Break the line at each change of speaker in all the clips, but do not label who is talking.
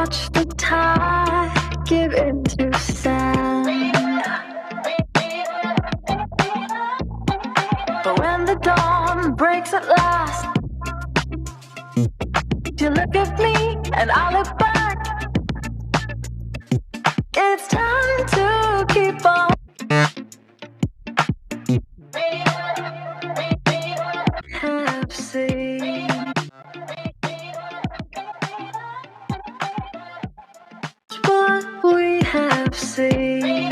watch the tide give into sand. But when the dawn breaks at last, you look at me and I look back. It's time to keep on. Have seen what we have seen.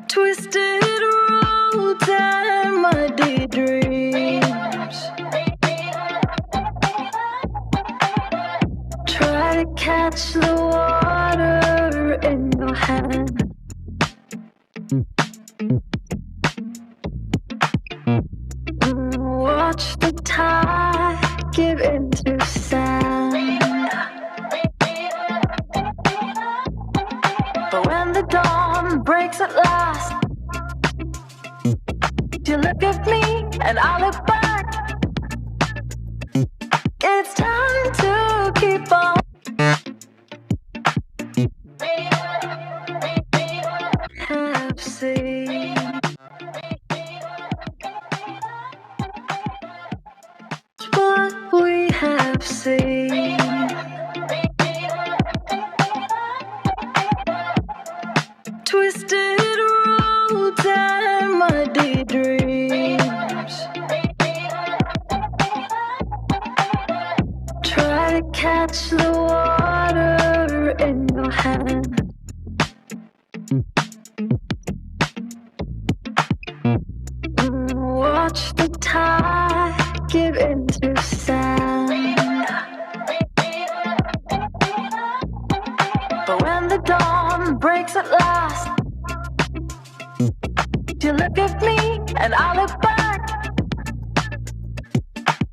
Twisted roads and muddy dreams. Try to catch the water in your hand. Watch the tide give into sand. But when the dawn breaks at last, you look at me and I look back. It's time to keep on. Have seen what we have seen. Twisted roads and muddy dreams. Try to catch the water in your hand. Watch the tide give into sand. But when the dawn breaks at last, you look at me and I look back.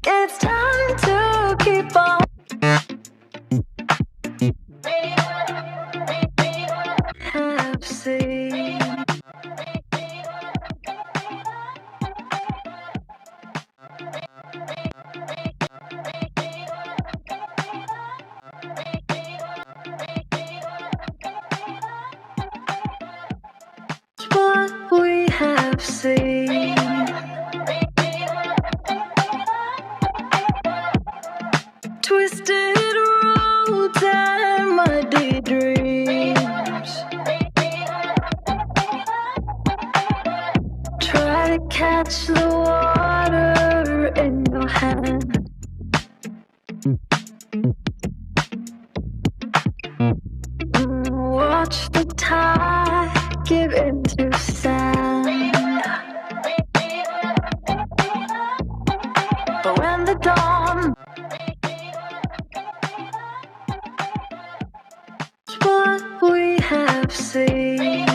It's time to keep on. Have seen what we have seen. Twisted roads and muddy dreams. Try to catch the water in your hand. Watch the tide give into sand. But when the dawn, what we have seen.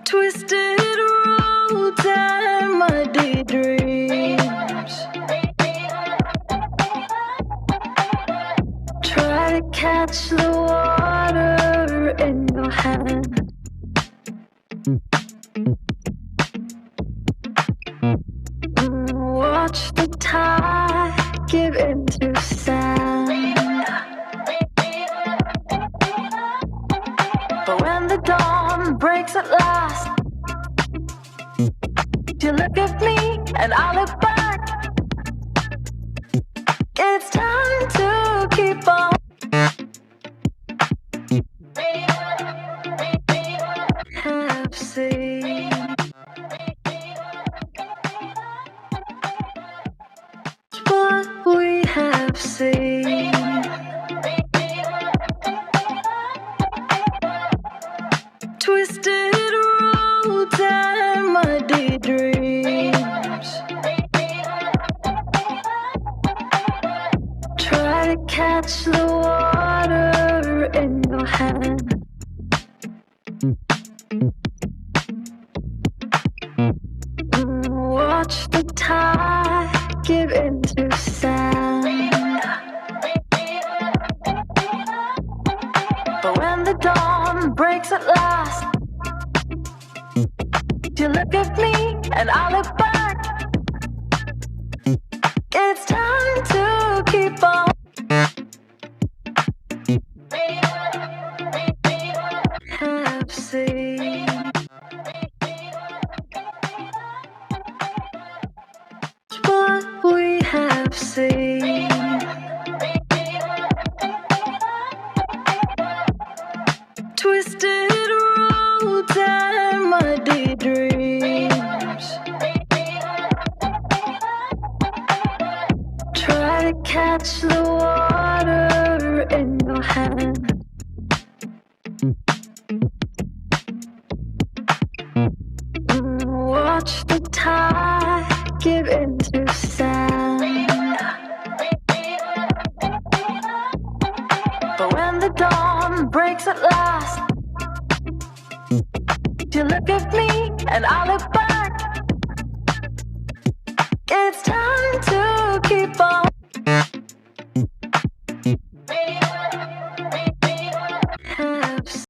Twisted roads and muddy dreams. Try to catch the water in your hand. Watch the tide give into sand. But when the dawn breaks at last, you look at me and I look back. It's time to keep on. Have seen what we have seen. Twisted roads and muddy dreams. Try to catch the water in your hand. Watch the tide give into sand. But when the dawn breaks at last, you look at me and I look back. It's time to keep on. Have seen what we have seen. Twisted roads and muddy dreams. Try to catch the water in your hand. Watch the tide give into sand. But when the dawn breaks at last, you look at me and I look back. It's time to keep on.